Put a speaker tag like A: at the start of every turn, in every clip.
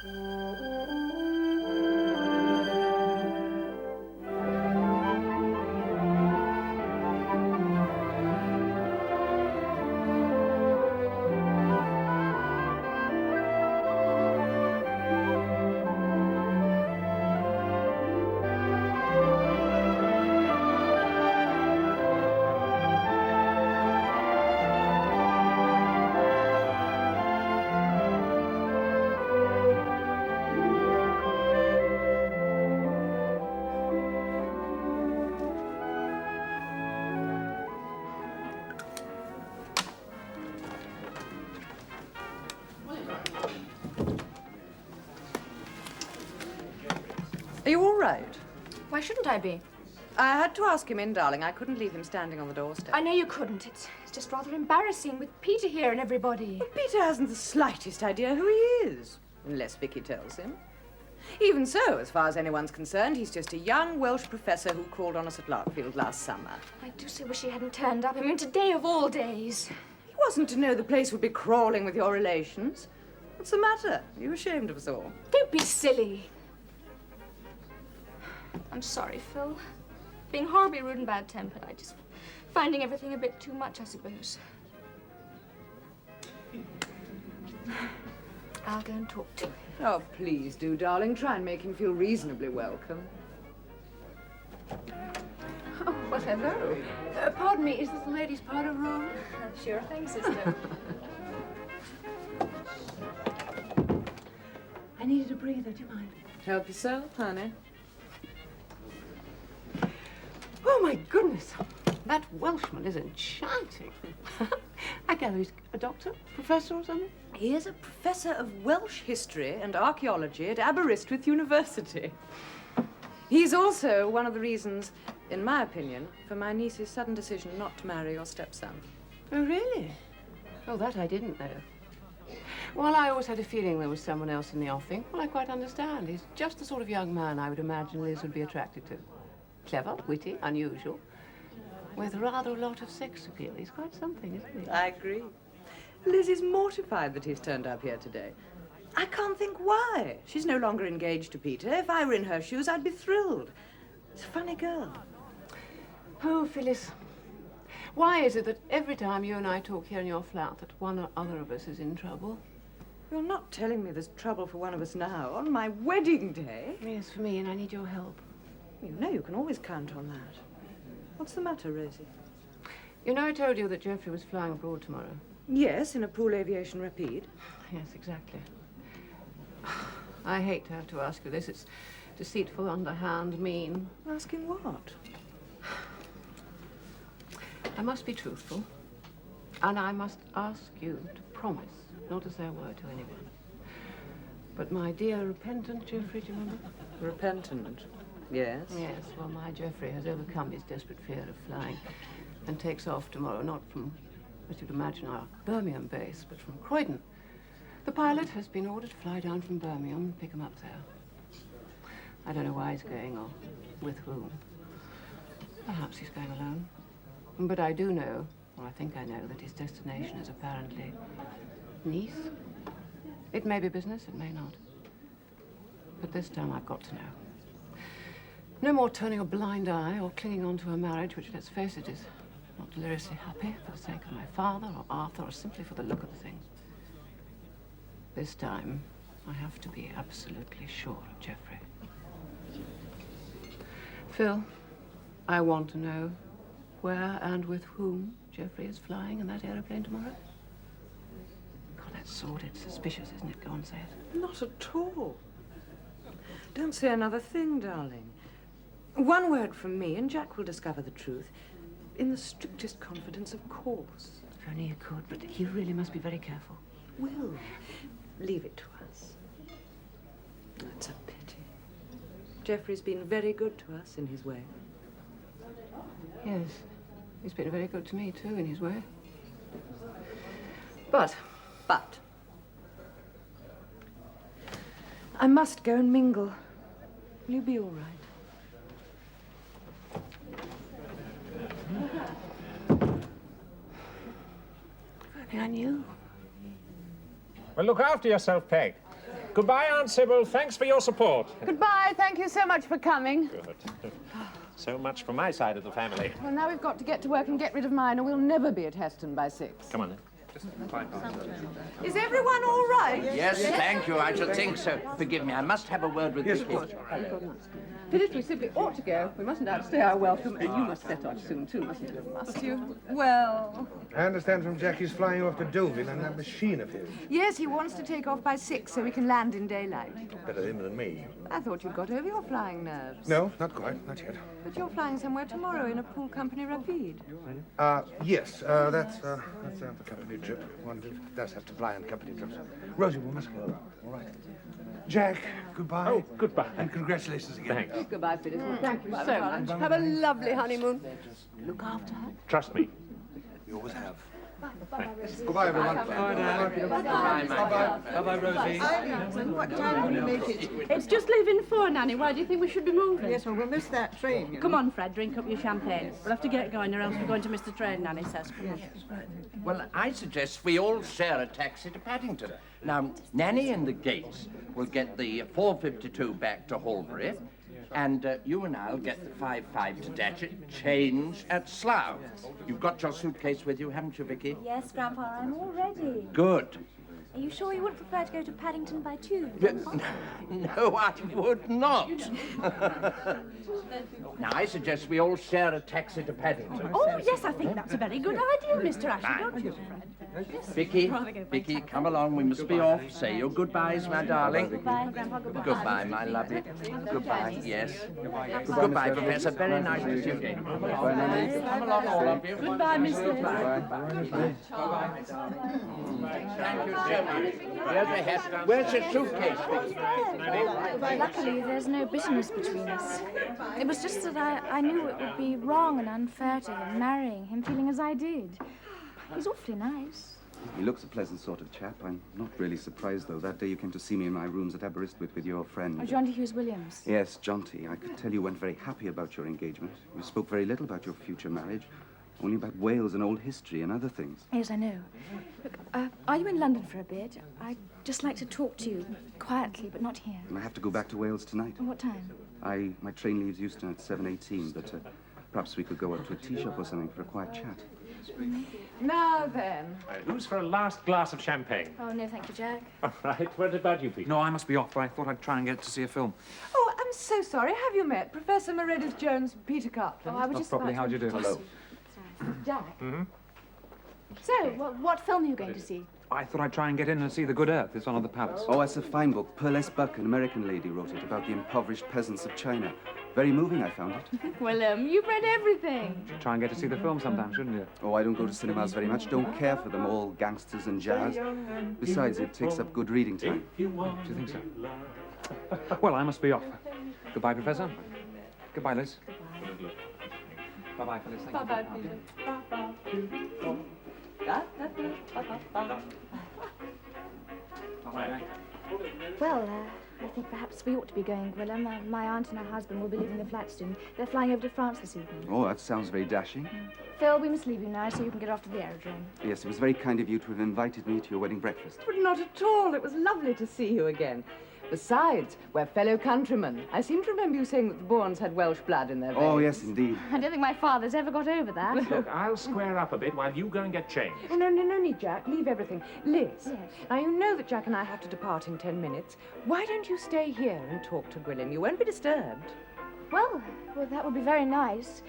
A: Are you all right?
B: Why shouldn't I be?
A: I had to ask him in, darling. I couldn't leave him standing on the doorstep.
B: I know you couldn't. It's just rather embarrassing with Peter here and everybody.
A: Well, Peter hasn't the slightest idea who he is, unless Vicky tells him. Even so, as far as anyone's concerned, he's just a young Welsh professor who called on us at Larkfield last summer.
B: I do so wish he hadn't turned up. I mean, today of all days.
A: He wasn't to know the place would be crawling with your relations. What's the matter? Are you ashamed of us all?
B: Don't be silly. I'm sorry, Phil. Being horribly rude and bad-tempered. I just finding everything a bit too much, I suppose. I'll go and talk to him.
A: Oh, please do, darling. Try and make him feel reasonably welcome.
C: Oh, well, hello. Pardon me, is this the ladies' powder room?
B: Sure thing, sister.
C: I needed a breather, do you mind?
A: Help yourself, honey.
C: Oh, my goodness. That Welshman is enchanting. I gather he's a doctor, professor or something?
A: He is a professor of Welsh history and archaeology at Aberystwyth University. He's also one of the reasons, in my opinion, for my niece's sudden decision not to marry your stepson.
C: Oh, really? Oh, that I didn't know. Well, I always had a feeling there was someone else in the offing. Well, I quite understand. He's just the sort of young man I would imagine Liz would be attracted to. Clever, witty, unusual, with rather a lot of sex appeal. He's quite something, isn't he?
A: I agree. Liz is mortified that he's turned up here today. I can't think why. She's no longer engaged to Peter. If I were in her shoes, I'd be thrilled. She's a funny girl.
C: Oh, Phyllis, why is it that every time you and I talk here in your flat that one or other of us is in trouble?
A: You're not telling me there's trouble for one of us now, on my wedding day?
C: Yes, for me, and I need your help.
A: You know you can always count on that. What's the matter, Rosie?
C: You know I told you that Geoffrey was flying abroad tomorrow?
A: Yes, in a Pool Aviation Rapide.
C: Yes, exactly. I hate to have to ask you this. It's deceitful, underhand, mean.
A: Asking what?
C: I must be truthful. And I must ask you to promise not to say a word to anyone. But my dear repentant Geoffrey, do you remember?
A: Repentant? Yes.
C: Yes, well, my Geoffrey has overcome his desperate fear of flying and takes off tomorrow, not from, as you'd imagine, our Birmingham base, but from Croydon. The pilot has been ordered to fly down from Birmingham and pick him up there. I don't know why he's going or with whom. Perhaps he's going alone. But I do know, or I think I know, that his destination is apparently Nice. It may be business, it may not. But this time I've got to know. No more turning a blind eye or clinging on to a marriage which, let's face it, is not deliriously happy for the sake of my father or Arthur or simply for the look of the thing. This time, I have to be absolutely sure of Geoffrey. Phil, I want to know where and with whom Geoffrey is flying in that aeroplane tomorrow. God, that's sordid, suspicious, isn't it? Go on, say it.
A: Not at all. Don't say another thing, darling. One word from me and Jack will discover the truth. In the strictest confidence, of course.
C: If only you could, but he really must be very careful.
A: Will. Leave it to us. It's a pity. Geoffrey's been very good to us in his way.
C: Yes, he's been very good to me, too, in his way. But
A: I must go and mingle. Will you be all right?
C: I knew.
D: Well, look after yourself, Peg. Goodbye, Aunt Sybil. Thanks for your support.
A: Goodbye. Thank you so much for coming.
D: Good. So much from my side of the family.
A: Well, now we've got to get to work and get rid of mine, or we'll never be at Heston by 6.
D: Come on, then.
A: Is everyone all right?
E: Yes, thank you. I should think so. Forgive me, I must have a word with you.
C: Phyllis, we simply ought to go. We mustn't outstay our welcome. And you must set off soon, too, mustn't you?
A: Must you? Well...
F: I understand from Jack he's flying off to Deauville on that machine of his.
A: Yes, he wants to take off by 6 so we can land in daylight.
F: Better him than me.
A: I thought you'd got over your flying nerves.
F: No, not quite. Not yet.
A: But you're flying somewhere tomorrow in a pool company rapide.
F: Yes, that's the company trip. One does have to fly on company trips. Rosie, we must go. All right. Jack, goodbye.
D: Oh, goodbye.
F: And congratulations again.
D: Thanks.
C: Goodbye, Phyllis. Well, thank you so much. Have a lovely honeymoon. Look after her.
D: Trust me.
F: You always have. Goodbye, everyone.
G: Bye-bye, Rosie.
H: What time will you make it?
I: It's just leaving 4, Nanny. Why do you think we should be moving?
H: Yes, well, we'll miss that train, you know.
I: Come on, Fred, drink up your champagne. We'll have to get going or else we're going to miss the train, Nanny says. Come on.
E: Well, I suggest we all share a taxi to Paddington. Now, Nanny and the Gates will get the 4:52 back to Holbury, and you and I'll get the 5:05 to Datchet, change at Slough. You've got your suitcase with you, haven't you, Vicky?
J: Yes, Grandpa, I'm all ready.
E: Good.
J: Are you sure you wouldn't prefer to go to Paddington by 2?
E: No, I would not. Now, I suggest we all share a taxi to Paddington.
I: Oh, yes, I think that's a very good idea, Mr. Ashley, don't you, Fred?
E: Vicky, come along. We must be off. Say your goodbyes, my darling.
J: Goodbye, Grandpa, goodbye.
E: Goodbye, my lovey. Goodbye, yes. Goodbye, Professor. Very nice to see you again. Come along, all of you.
I: Goodbye, Mr.
E: Thank you so much. Here's my hat. Where's your suitcase, Vicky?
J: Luckily, there's no bitterness between us. It was just that I knew it would be wrong and unfair to him marrying him feeling as I did. He's awfully nice.
G: He looks a pleasant sort of chap. I'm not really surprised, though. That day you came to see me in my rooms at Aberystwyth with your friend.
J: Oh, John T. Hughes Williams.
G: Yes, Jonty. I could tell you weren't very happy about your engagement. You spoke very little about your future marriage, only about Wales and old history and other things.
J: Yes, I know. Look, are you in London for a bit? I'd just like to talk to you, quietly, but not here.
G: And I have to go back to Wales tonight.
J: What time?
G: My train leaves Euston at 7:18, but perhaps we could go up to a tea shop or something for a quiet chat.
A: Now then.
D: Who's for a last glass of champagne?
J: Oh, no, thank you, Jack.
D: All right. What about you, Pete?
K: No, I must be off, but I thought I'd try and get to see a film.
A: Oh, I'm so sorry. Have you met Professor Meredith Jones and Peter Cartland?
J: Oh, I was
K: Not
J: just
K: properly.
J: about
K: How do you do?
G: Hello.
J: Jack. So, what film are you going to see?
K: I thought I'd try and get in and see The Good Earth. It's on at the Palace.
G: Oh, that's a fine book. Pearl Buck, an American lady, wrote it about the impoverished peasants of China. Very moving, I found it.
I: Well, you've read everything.
K: Try and get to see the film sometime, shouldn't you?
G: Oh, I don't go to cinemas very much. Don't care for them, all gangsters and jazz. Besides, it takes up good reading time.
K: Do you think so? Well, I must be off. Goodbye, Professor. Goodbye, Liz. Bye-bye, Phyllis. Thank you.
A: Bye-bye, Peter.
K: Bye-bye.
J: Well, I think perhaps we ought to be going, Gwilym. My aunt and her husband will be leaving the flat soon. They're flying over to France this evening.
G: Oh, that sounds very dashing.
J: Phil, we must leave you now so you can get off to the aerodrome.
G: Yes, it was very kind of you to have invited me to your wedding breakfast.
A: But not at all. It was lovely to see you again. Besides, we're fellow countrymen. I seem to remember you saying that the Bournes had Welsh blood in their veins.
G: Oh, yes, indeed.
J: I don't think my father's ever got over that.
D: Look, I'll square up a bit while you go and get changed.
A: Oh, no need, Jack. Leave everything. Liz, now you know that Jack and I have to depart in 10 minutes. Why don't you stay here and talk to Gwilym? You won't be disturbed.
J: Well, that would be very nice.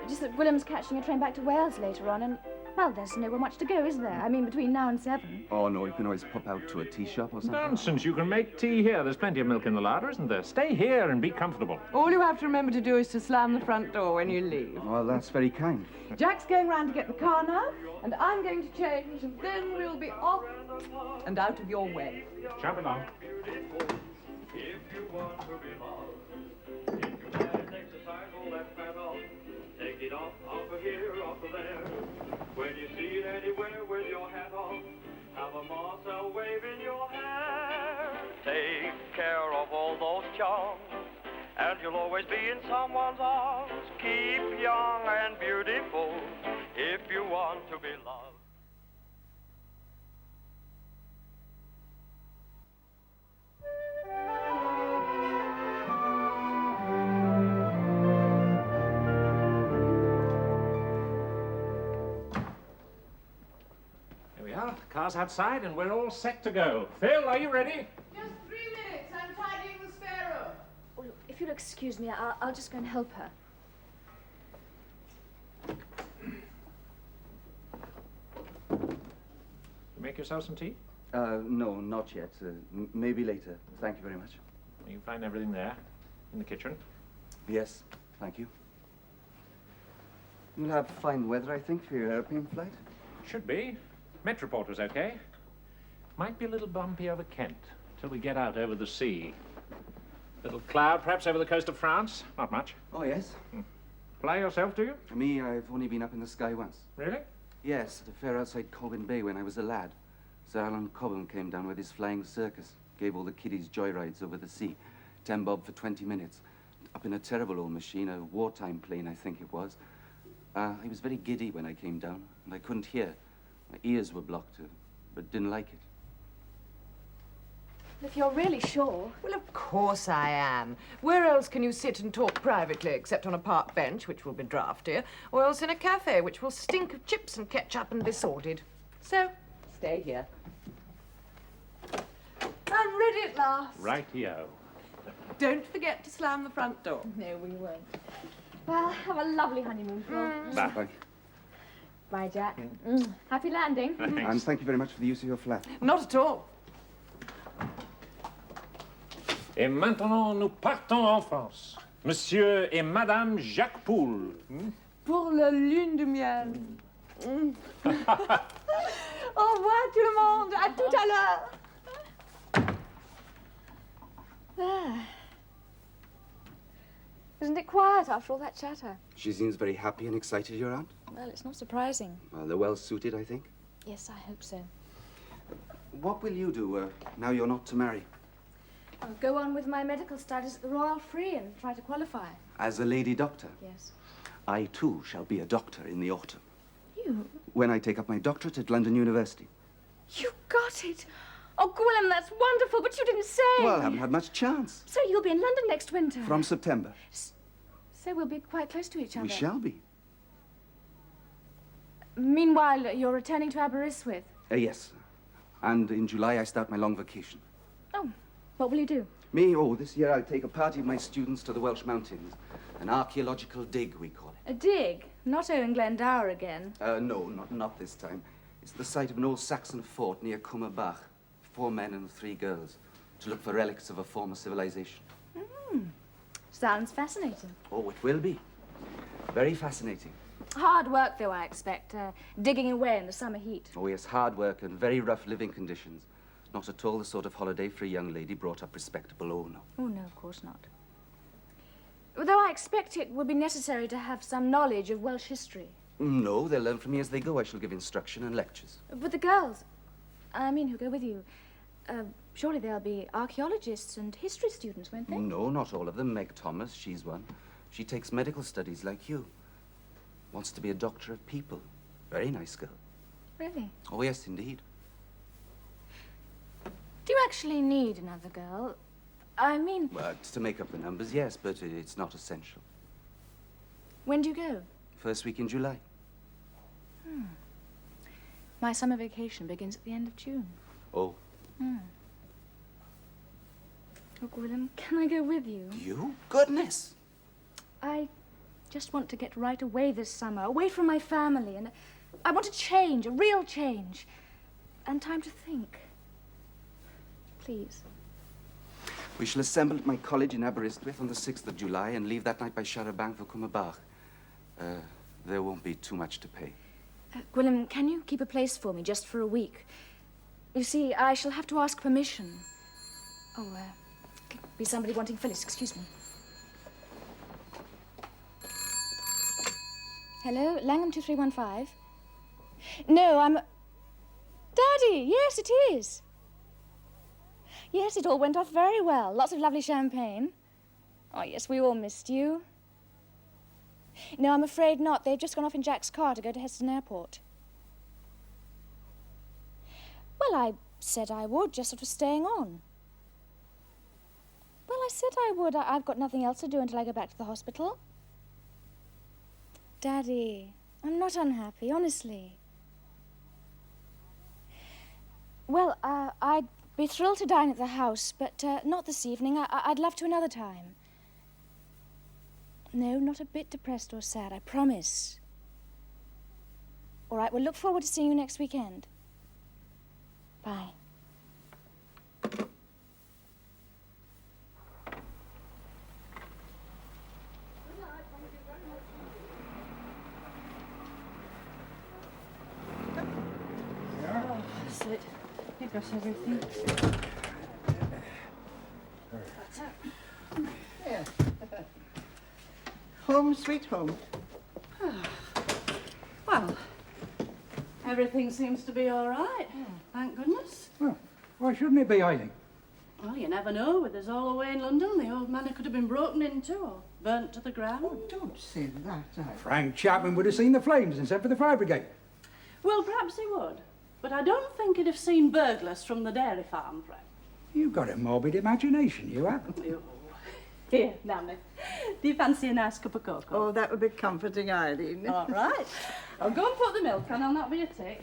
J: Just that Gwilym's catching a train back to Wales later on, and, well, there's nowhere much to go, is there? I mean, between now and 7.
G: Oh, no, you can always pop out to a tea shop or something.
D: Nonsense. You can make tea here. There's plenty of milk in the larder, isn't there? Stay here and be comfortable.
A: All you have to remember to do is to slam the front door when you leave.
G: Well, that's very kind.
A: Jack's going round to get the car now, and I'm going to change, and then we'll be off and out of your way.
D: Jump along.
L: Take it off of here, off of there. When you see it anywhere with your hat on, have a Marcel wave in your hair. Take care of all those charms, and you'll always be in someone's arms. Keep young and beautiful if you want to be loved.
D: car's outside and we're all set to go. Phil, are you ready?
A: Just 3 minutes. I'm tidying the spare room.
J: Well, if you'll excuse me, I'll just go and help her.
D: You make yourself some tea?
G: No, not yet. Maybe later. Thank you very much.
D: You can find everything there, in the kitchen.
G: Yes, thank you. You'll have fine weather, I think, for your airplane flight.
D: Should be. Met report was okay. Might be a little bumpy over Kent, till we get out over the sea. Little cloud, perhaps, over the coast of France. Not much.
G: Oh, yes.
D: Fly yourself, do you?
G: Me, I've only been up in the sky once.
D: Really?
G: Yes, at a fair outside Colwyn Bay when I was a lad. Sir Alan Cobham came down with his flying circus, gave all the kiddies joyrides over the sea. 10 bob for 20 minutes. Up in a terrible old machine, a wartime plane, I think it was. I was very giddy when I came down, and I couldn't hear. My ears were blocked, but didn't like it.
J: If you're really sure.
A: Well, of course I am. Where else can you sit and talk privately except on a park bench, which will be drafty, or else in a cafe, which will stink of chips and ketchup and be sordid? So, stay here. I'm ready at last.
D: Rightio.
A: Don't forget to slam the front door.
J: No, we won't. Well, have a lovely honeymoon, Phil.
G: Bye.
J: Bye, Jack. Happy landing.
G: And thank you very much for the use of your flat.
A: Not at all.
D: Et maintenant, nous partons en France. Monsieur et Madame Jacques Poul.
A: Pour la lune de miel. Au revoir tout le monde. À tout à l'heure.
J: There. Isn't it quiet after all that chatter?
G: She seems very happy and excited, your aunt.
J: Well, it's not surprising.
G: Well, they're well suited, I think.
J: Yes, I hope so.
G: What will you do now you're not to marry?
J: I'll go on with my medical studies at the Royal Free and try to qualify.
G: As a lady doctor?
J: Yes.
G: I, too, shall be a doctor in the autumn.
J: You?
G: When I take up my doctorate at London University.
J: You got it. Oh, Gwilym, that's wonderful, but you didn't say.
G: Well, I haven't had much chance.
J: So you'll be in London next winter?
G: From September.
J: So we'll be quite close to each other.
G: We shall be.
J: Meanwhile, you're returning to Aberystwyth.
G: Yes. And in July, I start my long vacation.
J: Oh, what will you do?
G: Me? Oh, this year I'll take a party of my students to the Welsh mountains. An archaeological dig, we call it.
J: A dig? Not Owen Glendower again.
G: No, not this time. It's the site of an old Saxon fort near Cwm Bach. 4 men and 3 girls, to look for relics of a former civilization.
J: Sounds fascinating.
G: Oh, it will be. Very fascinating.
J: Hard work, though, I expect. Digging away in the summer heat.
G: Oh, yes, hard work and very rough living conditions. Not at all the sort of holiday for a young lady brought up respectable, oh, no.
J: Oh, no, of course not. Though I expect it would be necessary to have some knowledge of Welsh history.
G: No, they'll learn from me as they go. I shall give instruction and lectures.
J: But the girls, I mean, who go with you, surely they'll be archaeologists and history students, won't they?
G: No, not all of them. Meg Thomas, she's one. She takes medical studies like you. Wants to be a doctor of people. Very nice girl.
J: Really?
G: Oh, yes, indeed.
J: Do you actually need another girl? I mean...
G: Well, it's to make up the numbers, yes, but it's not essential.
J: When do you go?
G: First week in July.
J: My summer vacation begins at the end of June.
G: Oh.
J: Oh, Gwilym, can I go with you?
G: You? Goodness!
J: I just want to get right away this summer, away from my family, and I want a change, a real change, and time to think. Please.
G: We shall assemble at my college in Aberystwyth on the 6th of July and leave that night by Charabanc for Cwm Bach. There won't be too much to pay.
J: Gwilym, can you keep a place for me just for a week? You see, I shall have to ask permission. Oh, could be somebody wanting Phyllis. Excuse me. Hello, Langham 2315. No, I'm... Daddy, yes, it is. Yes, it all went off very well. Lots of lovely champagne. Oh, yes, we all missed you. No, I'm afraid not. They've just gone off in Jack's car to go to Heston Airport. Well, I said I would, just sort of staying on. Well, I said I would. I've got nothing else to do until I go back to the hospital. Daddy, I'm not unhappy, honestly. Well, I'd be thrilled to dine at the house, but not this evening. I'd love to another time. No, not a bit depressed or sad, I promise. All right, we'll look forward to seeing you next weekend. Bye.
I: That's it. You've got everything. That's it.
H: Yeah. Home sweet home.
I: Well, everything seems to be all right. Thank goodness.
M: Well, why shouldn't it be, I think?
I: Well, you never know. With us all away in London, the old manor could have been broken into or burnt to the ground.
H: Oh, don't say that.
M: Frank Chapman would have seen the flames and sent for the fire brigade.
I: Well, perhaps he would. But I don't think he'd have seen burglars from the dairy farm, Fred.
M: You've got a morbid imagination, you have.
I: Oh. Here, Nanny. Do you fancy a nice cup of cocoa?
H: Oh, that would be comforting, Eileen.
I: All right. I'll go and put the milk on. I'll not be a tick.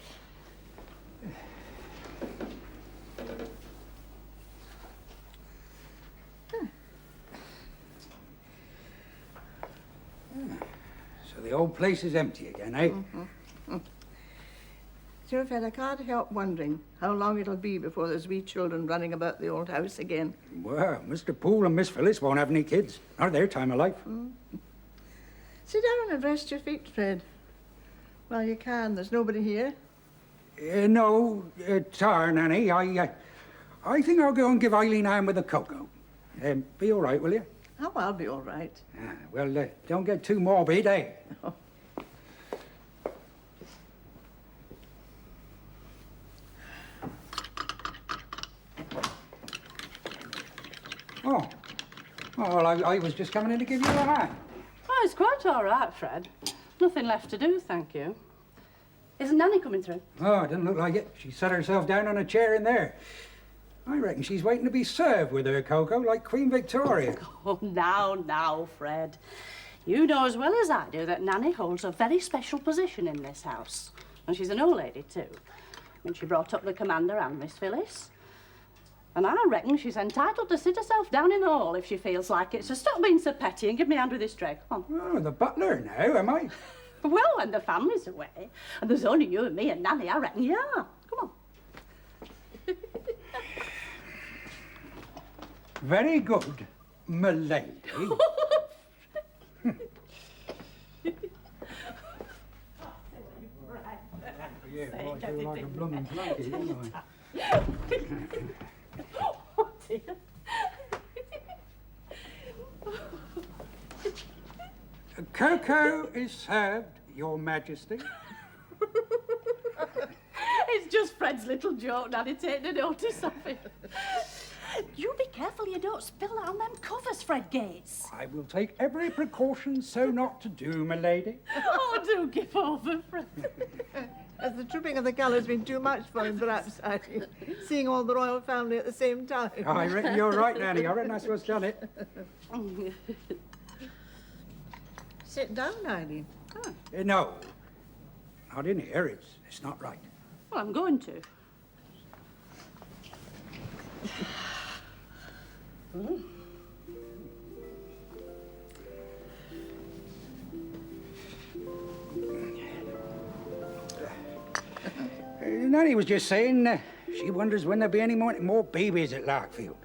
M: So the old place is empty again, eh?
H: Sure, Fred, I can't help wondering how long it'll be before there's wee children running about the old house again.
M: Well, Mr. Poole and Miss Phyllis won't have any kids. Not at their time of life.
H: Sit down and rest your feet, Fred. Well, you can. There's nobody here.
M: No, tar, Nanny. I think I'll go and give Eileen a hand with the cocoa. Be all right, will you?
H: Oh, I'll be all right.
M: Well, don't get too morbid, eh? Oh, well, I was just coming in to give you a hand.
I: Oh, it's quite all right, Fred. Nothing left to do, thank you. Isn't Nanny coming through?
M: Oh, it doesn't look like it. She sat herself down on a chair in there. I reckon she's waiting to be served with her cocoa like Queen Victoria.
I: Oh, now, Fred. You know as well as I do that Nanny holds a very special position in this house. And she's an old lady, too. I mean, she brought up the commander and Miss Phyllis. And I reckon she's entitled to sit herself down in the hall if she feels like it. So stop being so petty and give me a hand with this tray. Come on.
M: Oh, the butler now, am I?
I: Well, when the family's away, and there's only you and me and Nanny, I reckon you are. Come on.
M: Very good, m'lady. Yeah, I feel like a blooming flunky, don't I?
I: Oh, dear.
M: Cocoa is served, Your Majesty.
I: It's just Fred's little joke, Nanny, take no notice of it. You be careful you don't spill it on them covers, Fred Gates.
M: I will take every precaution so not to do, m'lady.
I: Oh, do give over, Fred.
H: Has the trooping of the colours been too much for him, perhaps, Eileen? Seeing all the royal family at the same time.
M: I reckon you're right, Nanny. I reckon that's what's done it.
H: Sit down, Eileen.
M: No, not in here. It's not right.
I: Well, I'm going to.
M: Nanny was just saying she wonders when there'll be any more babies at Larkfield.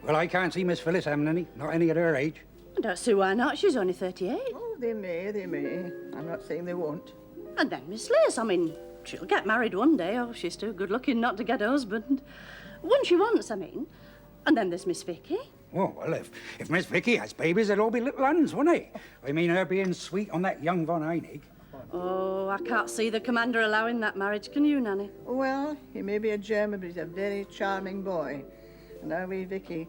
M: Well, I can't see Miss Phyllis having any, not any at her age.
I: I don't see why not. She's only 38.
H: Oh, they may. I'm not saying they won't.
I: And then Miss Liz, I mean, she'll get married one day. Oh, she's too good looking not to get a husband. When she wants, I mean. And then there's Miss Vicky.
M: Oh, well, if Miss Vicky has babies, they'll all be little uns, won't they? I mean, her being sweet on that young Von Einig.
I: Oh, I can't see the commander allowing that marriage, can you, Nanny?
H: Well, he may be a German, but he's a very charming boy. And our wee Vicky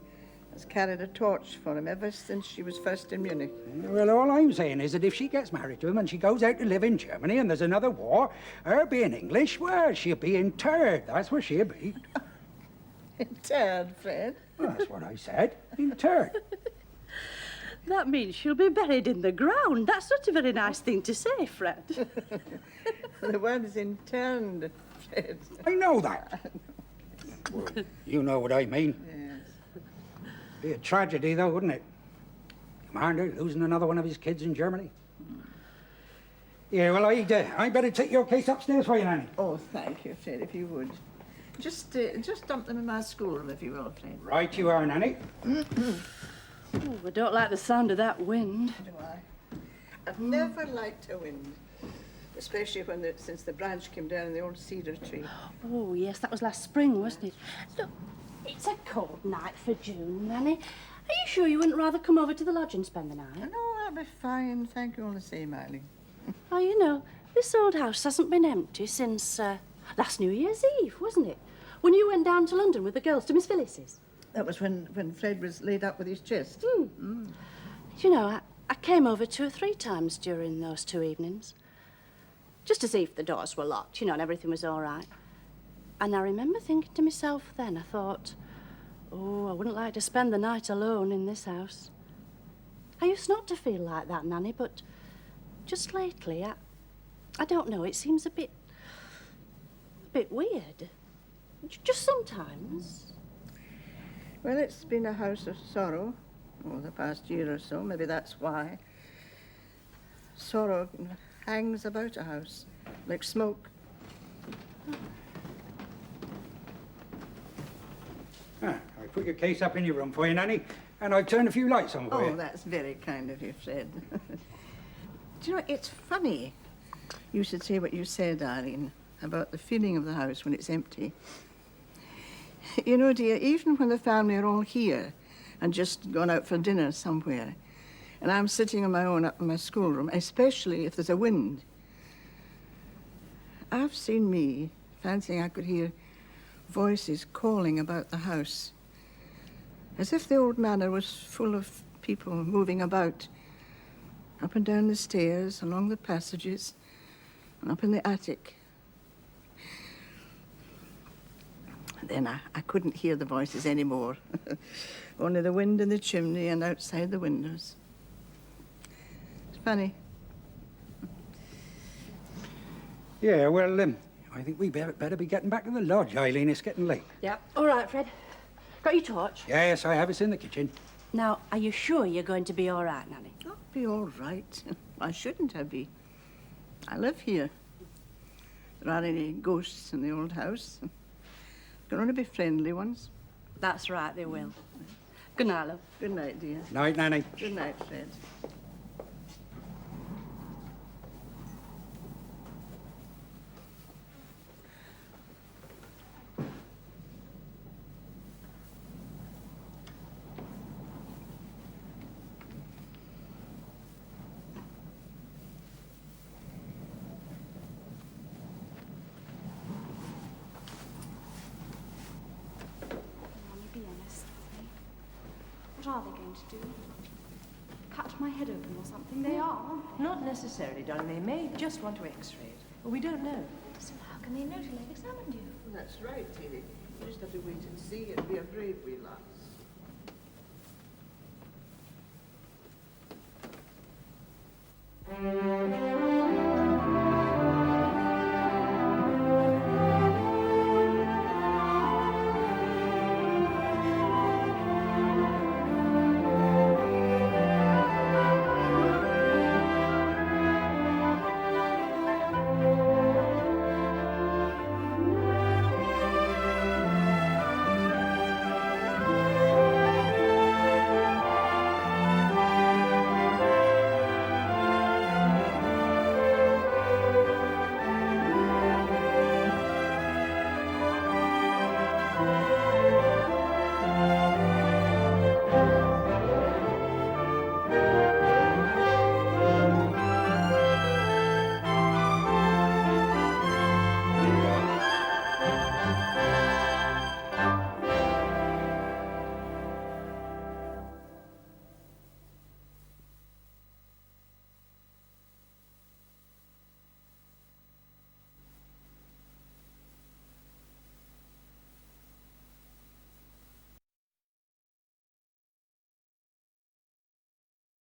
H: has carried a torch for him ever since she was first in Munich.
M: Well, all I'm saying is that if she gets married to him and she goes out to live in Germany and there's another war, her being English, well, she'll be interred. That's where she'll be.
H: Interred, Fred?
M: Well, that's what I said. Interred.
I: That means she'll be buried in the ground. That's not a very nice thing to say, Fred.
H: The word is interned, Fred.
M: I know that. Well, you know what I mean.
H: Yes.
M: Be a tragedy, though, wouldn't it? Commander losing another one of his kids in Germany. Yeah, well, I'd better take your case upstairs for you, Nanny.
H: Oh, thank you, Fred, if you would. Just dump them in my schoolroom, if you will, Fred.
M: Right you are, Nanny.
I: Oh, I don't like the sound of that wind.
H: Do I? I've never liked a wind, especially since the branch came down in the old cedar tree.
I: Oh, yes, that was last spring, wasn't it? Look, it's a cold night for June, Nanny. Are you sure you wouldn't rather come over to the lodge and spend the night?
H: No, that'll be fine. Thank you all the same, Eileen.
I: Oh, you know, this old house hasn't been empty since last New Year's Eve, wasn't it? When you went down to London with the girls to Miss Phyllis's.
H: That was when Fred was laid up with his chest.
I: You know, I came over 2 or 3 times during those 2 evenings. Just to see if the doors were locked, you know, and everything was all right. And I remember thinking to myself then, I thought, oh, I wouldn't like to spend the night alone in this house. I used not to feel like that, Nanny, but just lately, I don't know, it seems a bit weird. Just sometimes.
H: Well, it's been a house of sorrow over the past year or so. Maybe that's why. Sorrow hangs about a house like smoke.
M: I put your case up in your room for you, Nanny, and I've turned a few lights on for you.
H: Oh, that's very kind of you, Fred. Do you know, it's funny you should say what you said, Eileen, about the feeling of the house when it's empty. You know, dear, even when the family are all here and just gone out for dinner somewhere, and I'm sitting on my own up in my schoolroom, especially if there's a wind, I've seen me fancying I could hear voices calling about the house, as if the old manor was full of people moving about, up and down the stairs, along the passages, and up in the attic. Then I couldn't hear the voices anymore. Only the wind in the chimney and outside the windows. It's funny.
M: Yeah, well, I think we better be getting back to the lodge, Eileen. It's getting late.
I: Yep. All right, Fred. Got your torch?
M: Yes, I have. It's in the kitchen.
I: Now, are you sure you're going to be all right, Nanny?
H: I'll be all right. Why shouldn't I be? I live here. There aren't any ghosts in the old house. Can only be friendly ones.
I: That's right, they will. Good night, love.
H: Good night, dear.
M: Night, Nanny.
H: Good night, Fred.
J: What are they going to do? Cut my head open or something? They are.
A: Not necessarily, darling. They may just want to x-ray it. Well, we don't know.
J: So how can they know till they've examined you?
H: That's right, Tilly. You just have to wait and see and be a brave wee lot.